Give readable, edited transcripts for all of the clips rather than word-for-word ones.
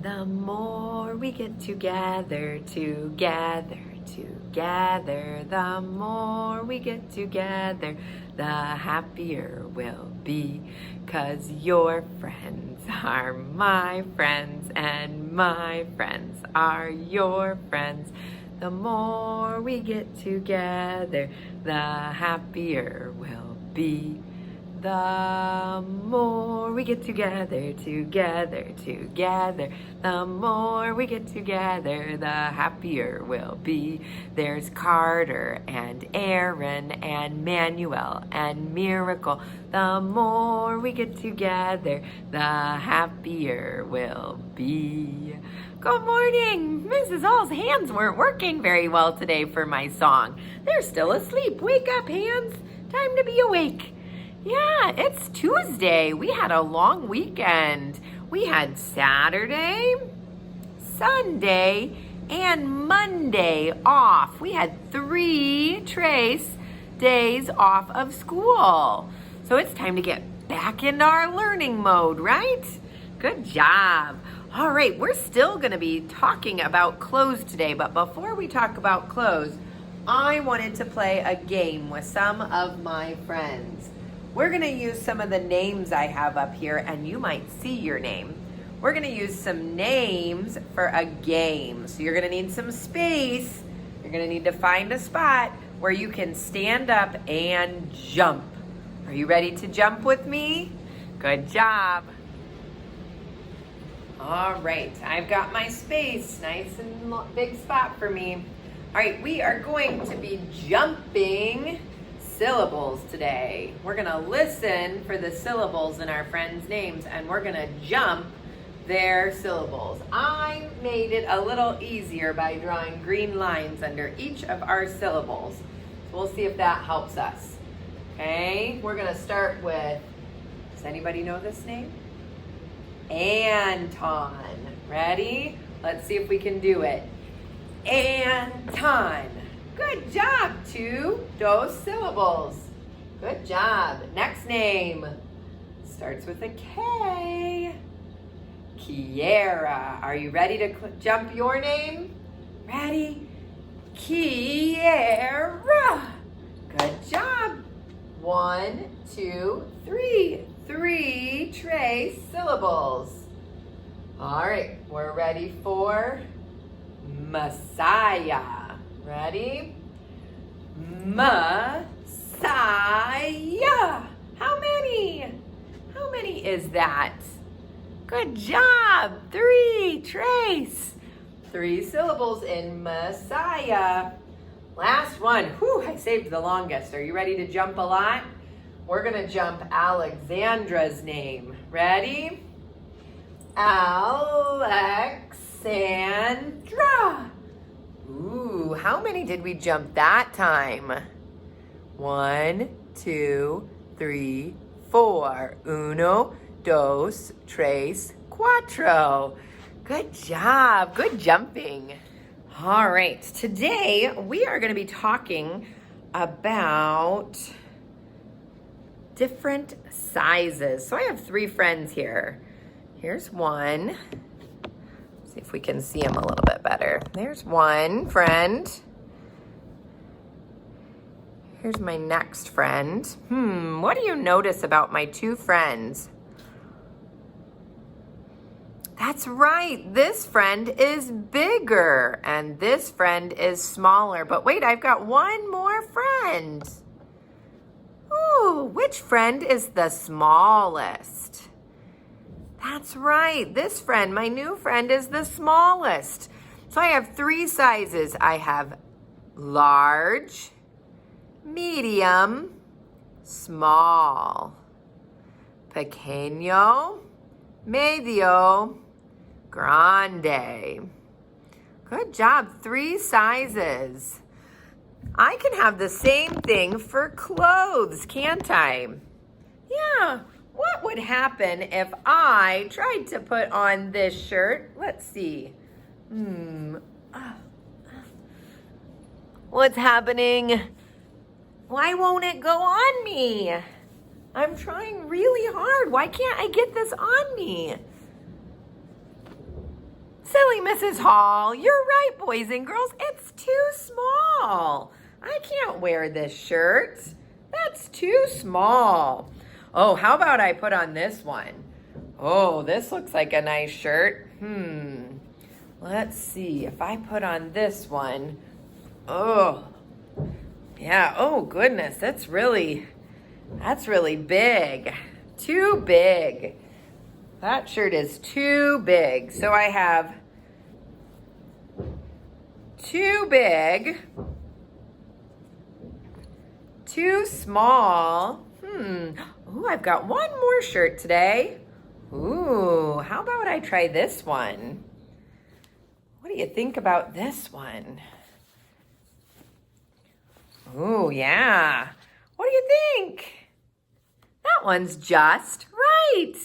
The more we get together, together, together, the more we get together, the happier we'll be. 'Cause your friends are my friends and my friends are your friends. The more we get together, the happier we'll be. The more we get together, together, together, the more we get together, the happier we'll be. There's Carter and Aaron and Manuel and Miracle. The more we get together, the happier we'll be. Good morning! Mrs. Hall's hands weren't working very well today for my song. They're still asleep. Wake up, hands. Time to be awake. Yeah, it's Tuesday. We had a long weekend. We had Saturday, Sunday, and Monday off. We had 3 trace days off of school. So it's time to get back into our learning mode, right? Good job. All right, we're still going to be talking about clothes today, but before we talk about clothes, I wanted to play a game with some of my friends. We're going to use some of the names I have up here, and you might see your name. We're going to use some names for a game. So you're going to need some space. You're going to need to find a spot where you can stand up and jump. Are you ready to jump with me? Good job. All right, I've got my space. Nice and big spot for me. All right, we are going to be jumping syllables today. We're gonna listen for the syllables in our friends' names and we're gonna jump their syllables. I made it a little easier by drawing green lines under each of our syllables. So we'll see if that helps us. Okay, we're gonna start with, does anybody know this name? Anton. Ready? Let's see if we can do it. Anton. Good job, 2 those syllables. Good job. Next name starts with a K. Kiera. Are you ready to jump your name? Ready? Kiera. Good job. 1, 2, 3. 3 trace syllables. All right, we're ready for Messiah. Ready? Messiah. How many? How many is that? Good job. 3 trace. 3 syllables in Messiah. Last one. Whew, I saved the longest. Are you ready to jump a lot? We're going to jump Alexandra's name. Ready? Alexandra. Ooh, how many did we jump that time? 1, 2, 3, 4. Uno, dos, tres, cuatro. Good job. Good jumping. All right. Today we are going to be talking about different sizes. So I have 3 friends here. Here's one. See if we can see him a little bit better. There's one friend. Here's my next friend. What do you notice about my 2 friends? That's right. This friend is bigger and this friend is smaller. But wait, I've got one more friend. Ooh, which friend is the smallest? That's right. This friend, my new friend, is the smallest. So I have 3 sizes. I have large, medium, small, pequeño, medio, grande. Good job. 3 sizes. I can have the same thing for clothes, can't I? Yeah. What would happen if I tried to put on this shirt? Let's see. What's happening? Why won't it go on me? I'm trying really hard. Why can't I get this on me? silly, Mrs. Hall. You're right, boys and girls. It's too small. I can't wear this shirt. That's too small. Oh, how about I put on this one? Oh, this looks like a nice shirt. Let's see if I put on this one. Oh, yeah. Oh, goodness. That's really big. Too big. That shirt is too big. So I have too big, too small. Ooh, I've got one more shirt today. Ooh, how about I try this one? What do you think about this one? Ooh, yeah. What do you think? That one's just right.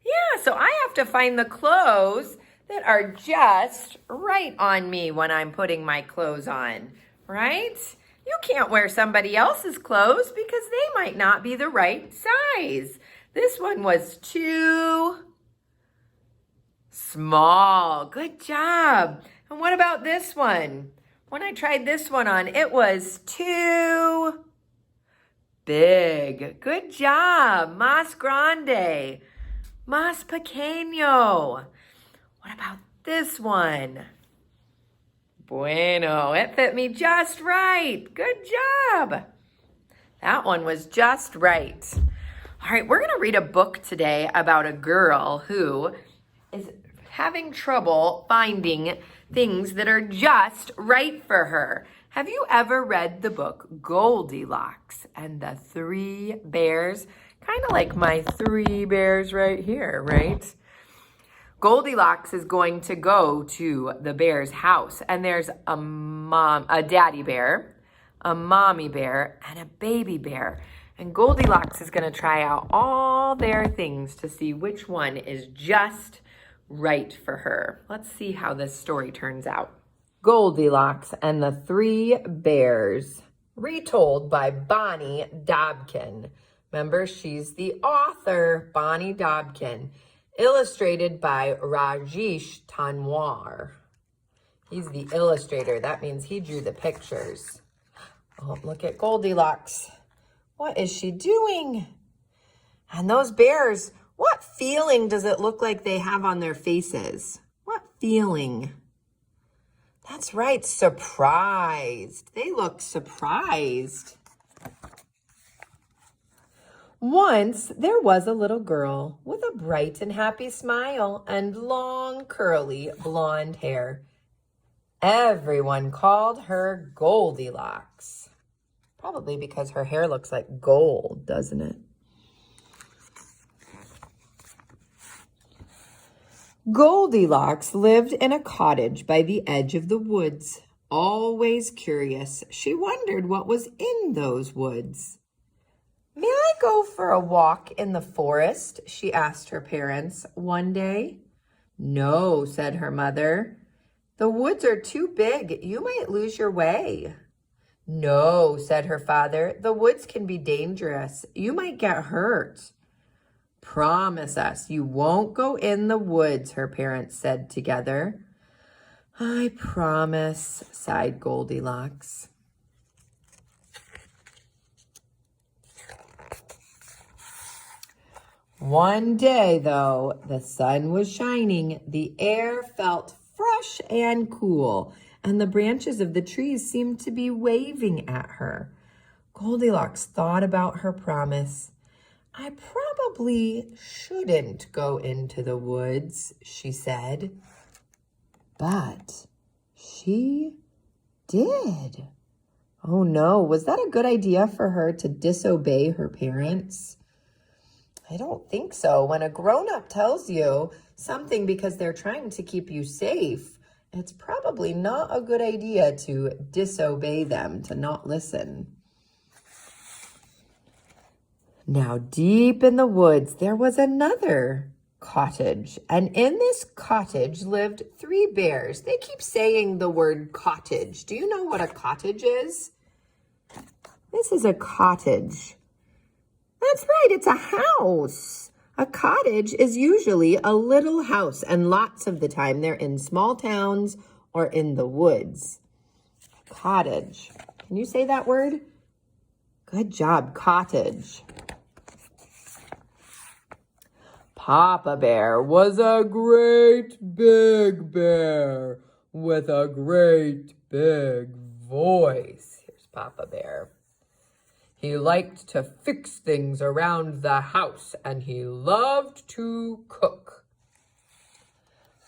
Yeah, so I have to find the clothes that are just right on me when I'm putting my clothes on, right? You can't wear somebody else's clothes because they might not be the right size. This one was too small. Good job. And what about this one? When I tried this one on, it was too big. Good job. Más grande. Más pequeño. What about this one? Bueno, it fit me just right. Good job. That one was just right. All right, we're going to read a book today about a girl who is having trouble finding things that are just right for her. Have you ever read the book Goldilocks and the Three Bears? Kind of like my three bears right here, right? Goldilocks is going to go to the bear's house, and there's a daddy bear, a mommy bear, and a baby bear. And Goldilocks is going to try out all their things to see which one is just right for her. Let's see how this story turns out. Goldilocks and the Three Bears, retold by Bonnie Dobkin. Remember, she's the author, Bonnie Dobkin. Illustrated by Rajesh Tanwar. He's the illustrator. That means he drew the pictures. Oh, look at Goldilocks. What is she doing? And those bears, what feeling does it look like they have on their faces? What feeling? That's right, surprised. They look surprised. Once there was a little girl with a bright and happy smile and long curly blonde hair. Everyone called her Goldilocks. Probably because her hair looks like gold, doesn't it? Goldilocks lived in a cottage by the edge of the woods. Always curious, she wondered what was in those woods. May I go for a walk in the forest? She asked her parents one day. No, said her mother. The woods are too big. You might lose your way. No, said her father. The woods can be dangerous. You might get hurt. Promise us you won't go in the woods, her parents said together. I promise, sighed Goldilocks. One day, though, the sun was shining, the air felt fresh and cool, and the branches of the trees seemed to be waving at her. Goldilocks thought about her promise. I probably shouldn't go into the woods, she said. But she did. Oh no, was that a good idea for her to disobey her parents? I don't think so. When a grown-up tells you something because they're trying to keep you safe, it's probably not a good idea to disobey them, to not listen. Now, deep in the woods, there was another cottage. And in this cottage lived three bears. They keep saying the word cottage. Do you know what a cottage is? This is a cottage. That's right, it's a house. A cottage is usually a little house, and lots of the time they're in small towns or in the woods. Cottage. Can you say that word? Good job, cottage. Papa Bear was a great big bear with a great big voice. Here's Papa Bear. He liked to fix things around the house, and he loved to cook.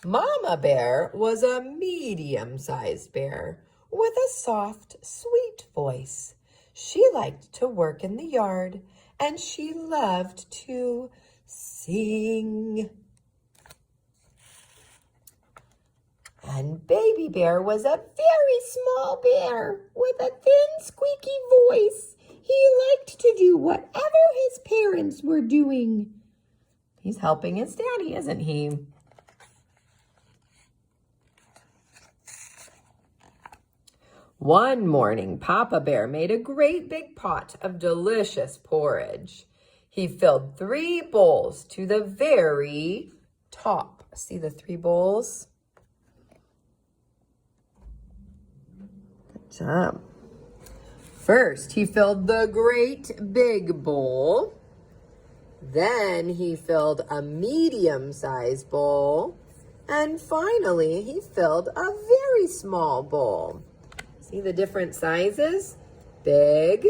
Mama Bear was a medium-sized bear with a soft, sweet voice. She liked to work in the yard, and she loved to sing. And Baby Bear was a very small bear with a thin, squeaky voice. He liked to do whatever his parents were doing. He's helping his daddy, isn't he? One morning, Papa Bear made a great big pot of delicious porridge. He filled 3 bowls to the very top. See the 3 bowls? Good job. First, he filled the great big bowl. Then he filled a medium-sized bowl. And finally, he filled a very small bowl. See the different sizes? Big,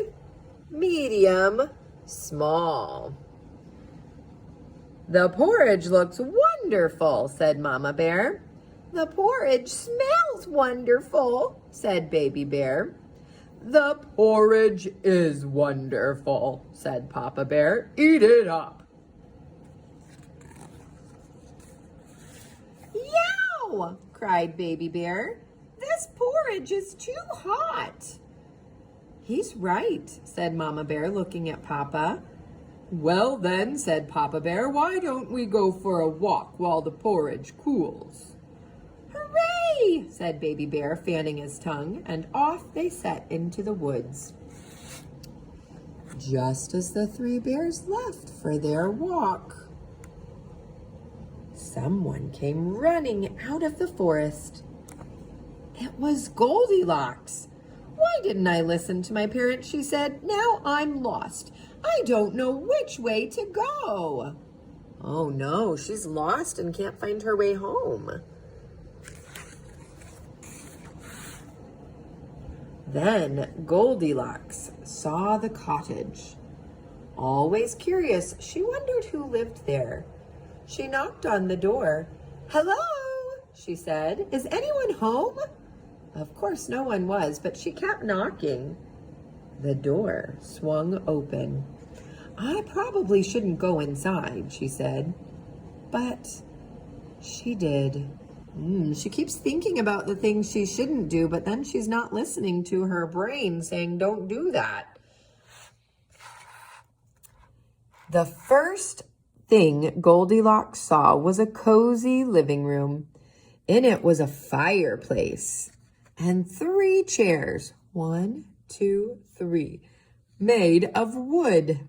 medium, small. The porridge looks wonderful, said Mama Bear. The porridge smells wonderful, said Baby Bear. The porridge is wonderful, said Papa Bear. Eat it up. Yow! cried Baby Bear. This porridge is too hot. He's right, said Mama Bear, looking at Papa. Well then, said Papa Bear, why don't we go for a walk while the porridge cools? Hooray, said Baby Bear, fanning his tongue, and off they set into the woods. Just as the 3 bears left for their walk, someone came running out of the forest. It was Goldilocks. Why didn't I listen to my parents, she said. Now I'm lost. I don't know which way to go. Oh no, she's lost and can't find her way home. Then Goldilocks saw the cottage. Always curious, she wondered who lived there. She knocked on the door. Hello, she said. Is anyone home? Of course no one was, but she kept knocking. The door swung open. I probably shouldn't go inside, she said. But she did. She keeps thinking about the things she shouldn't do, but then she's not listening to her brain saying, don't do that. The first thing Goldilocks saw was a cozy living room. In it was a fireplace and 3 chairs, 1, 2, 3, made of wood.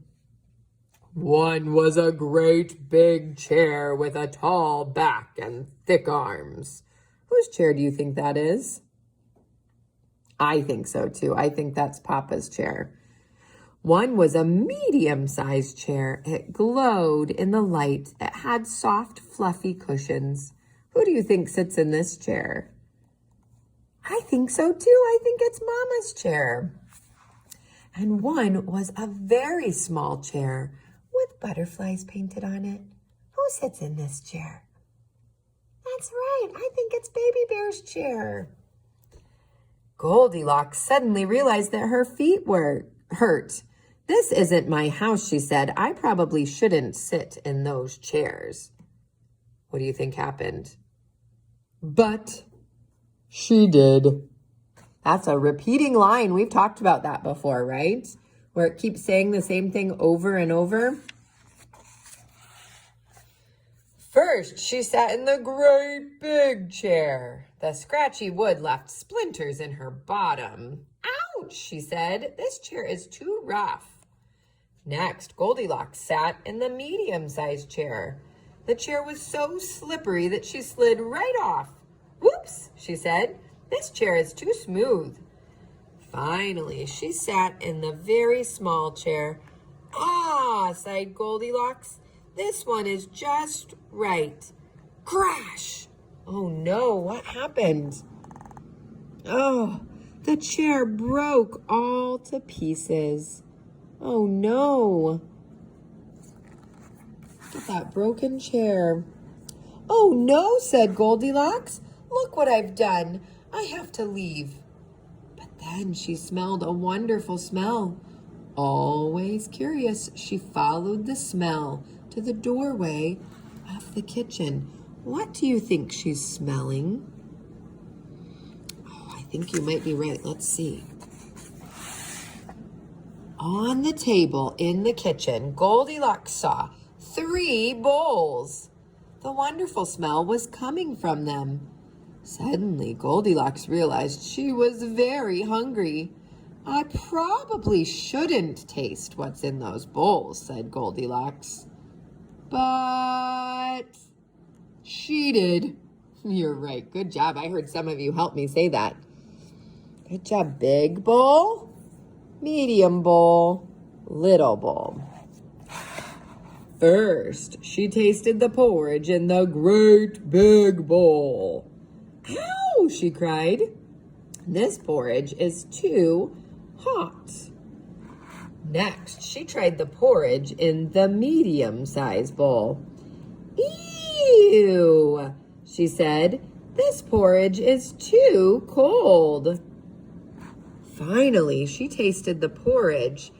One was a great big chair with a tall back and thick arms. Whose chair do you think that is? I think so too. I think that's Papa's chair. One was a medium-sized chair. It glowed in the light. It had soft, fluffy cushions. Who do you think sits in this chair? I think so too. I think it's Mama's chair. And one was a very small chair with butterflies painted on it. Who sits in this chair? That's right. I think it's Baby Bear's chair. Goldilocks suddenly realized that her feet were hurt. This isn't my house, she said. I probably shouldn't sit in those chairs. What do you think happened? But she did. That's a repeating line. We've talked about that before, right? Where it keeps saying the same thing over and over. First, she sat in the great big chair. The scratchy wood left splinters in her bottom. Ouch, she said. This chair is too rough. Next, Goldilocks sat in the medium-sized chair. The chair was so slippery that she slid right off. "Whoops," she said. "This chair is too smooth." Finally, she sat in the very small chair. "Ah," sighed Goldilocks. "This one is just right." Crash! Oh no, what happened? Oh, the chair broke all to pieces. Oh no. Look at that broken chair. "Oh no," said Goldilocks. "Look what I've done. I have to leave." But then she smelled a wonderful smell. Always curious, she followed the smell to the doorway of the kitchen. What do you think she's smelling? Oh, I think you might be right. Let's see. On the table in the kitchen, Goldilocks saw 3 bowls. The wonderful smell was coming from them. Suddenly, Goldilocks realized she was very hungry. "I probably shouldn't taste what's in those bowls," said Goldilocks. But she did. You're right. Good job. I heard some of you help me say that. Good job. Big bowl, medium bowl, little bowl. First, she tasted the porridge in the great big bowl. "Ow!" she cried. "This porridge is too hot." Next, she tried the porridge in the medium-sized bowl. "Ew," she said. "This porridge is too cold." Finally, she tasted the porridge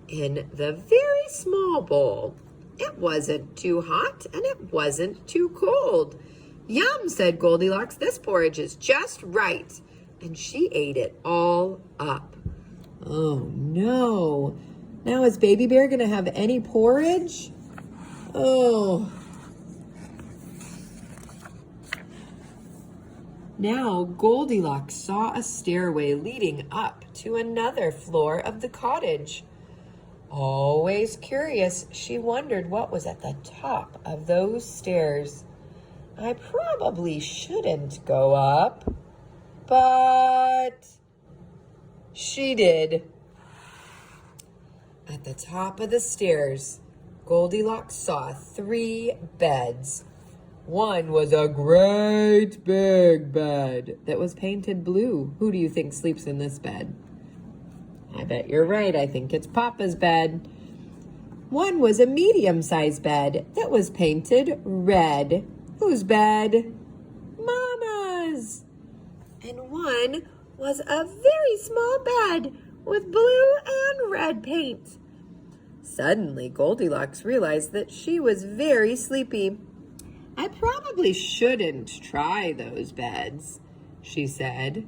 in the very small bowl. It wasn't too hot and it wasn't too cold. "Yum," said Goldilocks. "This porridge is just right." And she ate it all up. Oh no. Now is Baby Bear going to have any porridge? Oh. Now Goldilocks saw a stairway leading up to another floor of the cottage. Always curious, she wondered what was at the top of those stairs. "I probably shouldn't go up," but she did. At the top of the stairs, Goldilocks saw 3 beds. One was a great big bed that was painted blue. Who do you think sleeps in this bed? I bet you're right. I think it's Papa's bed. One was a medium-sized bed that was painted red. Whose bed? Mama's. And one was a very small bed with blue and red paint. Suddenly, Goldilocks realized that she was very sleepy. "I probably shouldn't try those beds," she said.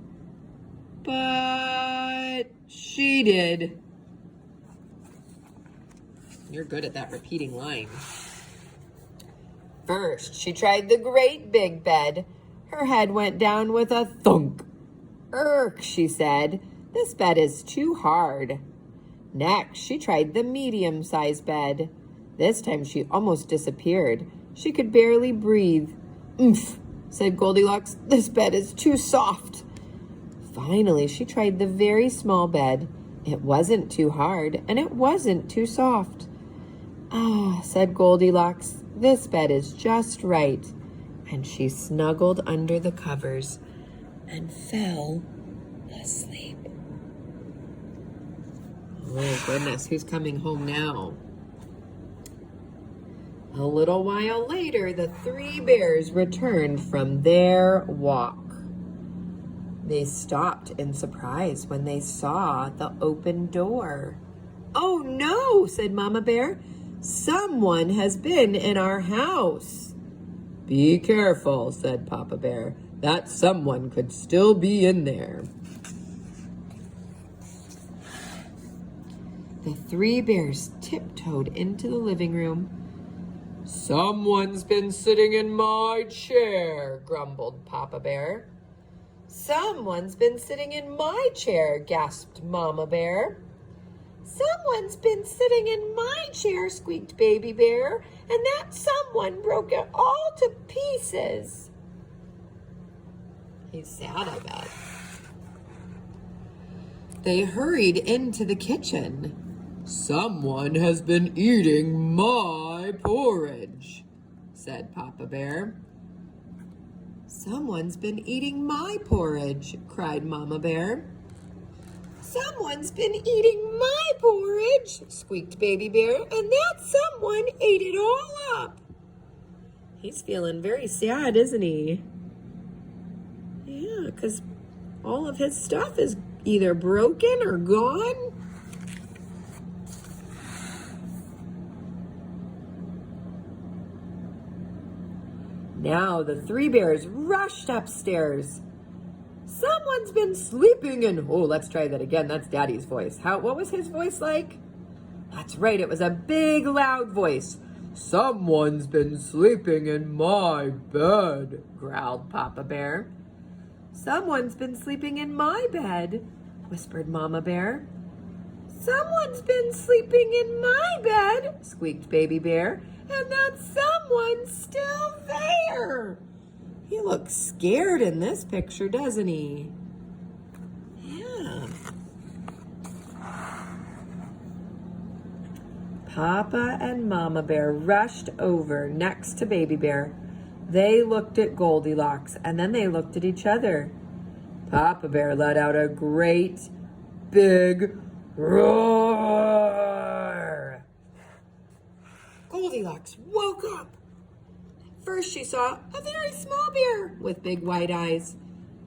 But she did. You're good at that repeating line. First, she tried the great big bed. Her head went down with a thunk. "Irk," she said. "This bed is too hard." Next, she tried the medium-sized bed. This time, she almost disappeared. She could barely breathe. "Oomph," said Goldilocks. "This bed is too soft." Finally, she tried the very small bed. It wasn't too hard, and it wasn't too soft. "Ah," said Goldilocks, "this bed is just right." And she snuggled under the covers and fell asleep. Oh, goodness, who's coming home now? A little while later, the 3 bears returned from their walk. They stopped in surprise when they saw the open door. "Oh no," said Mama Bear. "Someone has been in our house." "Be careful," said Papa Bear. "That someone could still be in there." The 3 bears tiptoed into the living room. "Someone's been sitting in my chair," grumbled Papa Bear. "Someone's been sitting in my chair," gasped Mama Bear. Someone's been sitting in my chair, squeaked Baby Bear, and that someone broke it all to pieces. He's sad, I bet. They hurried into the kitchen. Someone has been eating my porridge, said Papa Bear. Someone's been eating my porridge, cried Mama Bear. Someone's been eating my porridge, squeaked Baby Bear, and that someone ate it all up. He's feeling very sad, isn't he? Yeah, because all of his stuff is either broken or gone. Now the three bears rushed upstairs. Someone's been sleeping in... Oh, let's try that again. That's Daddy's voice. What was his voice like? That's right. It was a big, loud voice. Someone's been sleeping in my bed, growled Papa Bear. Someone's been sleeping in my bed, whispered Mama Bear. Someone's been sleeping in my bed, squeaked Baby Bear, and that someone's still there. He looks scared in this picture, doesn't he? Yeah. Papa and Mama Bear rushed over next to Baby Bear. They looked at Goldilocks, and then they looked at each other. Papa Bear let out a great big roar. Goldilocks woke up. First she saw a very small bear with big white eyes.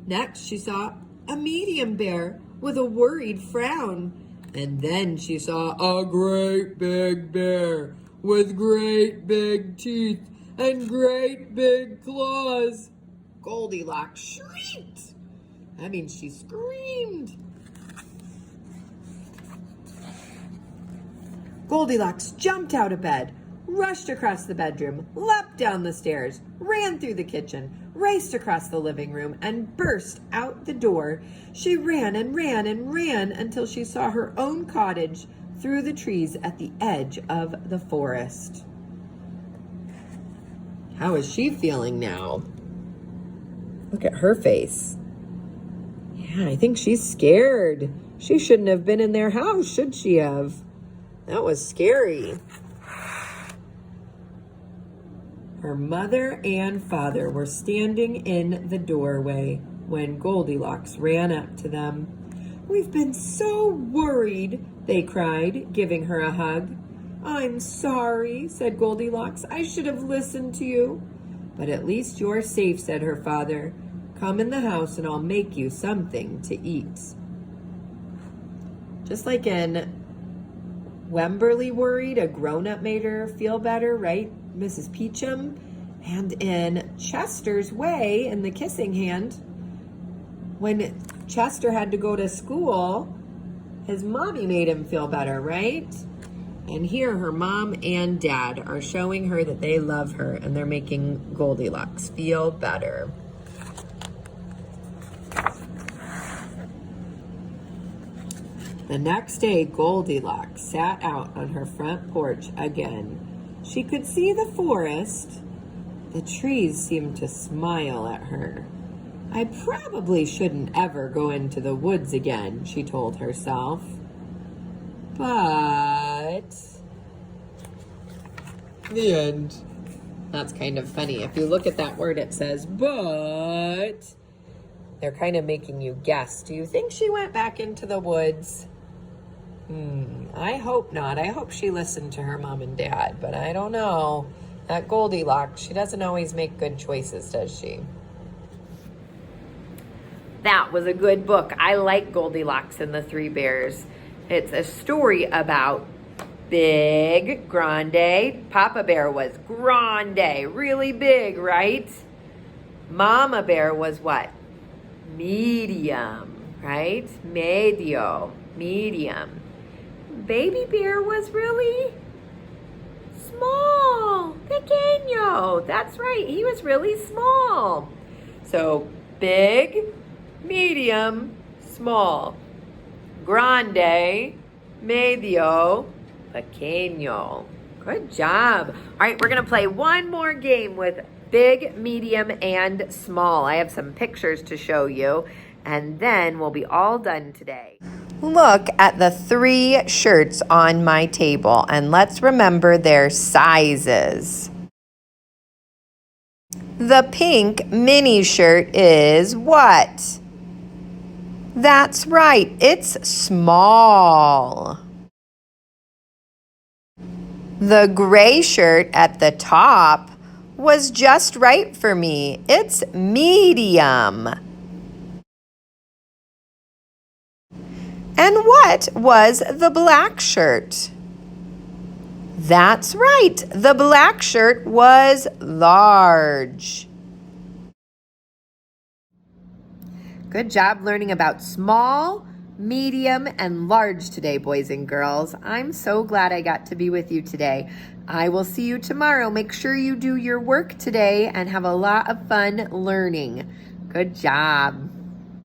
Next she saw a medium bear with a worried frown. And then she saw a great big bear with great big teeth and great big claws. Goldilocks shrieked. That means she screamed. Goldilocks jumped out of bed, rushed across the bedroom, leapt down the stairs, ran through the kitchen, raced across the living room, and burst out the door. She ran and ran and ran until she saw her own cottage through the trees at the edge of the forest. How is she feeling now? Look at her face. Yeah, I think she's scared. She shouldn't have been in their house, should she have? That was scary. Her mother and father were standing in the doorway when Goldilocks ran up to them. "We've been so worried," they cried, giving her a hug. "I'm sorry," said Goldilocks. "I should have listened to you." "But at least you're safe," said her father. "Come in the house and I'll make you something to eat." Just like in Wemberly Worried, a grown-up made her feel better, right? Mrs. Peachum. And in Chester's Way, in The Kissing Hand, when Chester had to go to school, his mommy made him feel better, right? And here her mom and dad are showing her that they love her and they're making Goldilocks feel better. The next day, Goldilocks sat out on her front porch again. She could see the forest. The trees seemed to smile at her. "I probably shouldn't ever go into the woods again," she told herself. But... the end. That's kind of funny. If you look at that word, it says, but... they're kind of making you guess. Do you think she went back into the woods? I hope not. I hope she listened to her mom and dad, but I don't know. That Goldilocks, she doesn't always make good choices, does she? That was a good book. I like Goldilocks and the Three Bears. It's a story about big, grande. Papa Bear was grande, really big, right? Mama Bear was what? Medium, right? Medio, medium. Baby Bear was really small, pequeño. That's right, he was really small. So big, medium, small. Grande, medio, pequeño. Good job. All right, we're going to play one more game with big, medium, and small. I have some pictures to show you, and then we'll be all done today. Look at the 3 shirts on my table, and let's remember their sizes. The pink mini shirt is what? That's right, it's small. The gray shirt at the top was just right for me. It's medium. And what was the black shirt? That's right, the black shirt was large. Good job learning about small, medium, and large today, boys and girls. I'm so glad I got to be with you today. I will see you tomorrow. Make sure you do your work today and have a lot of fun learning. Good job.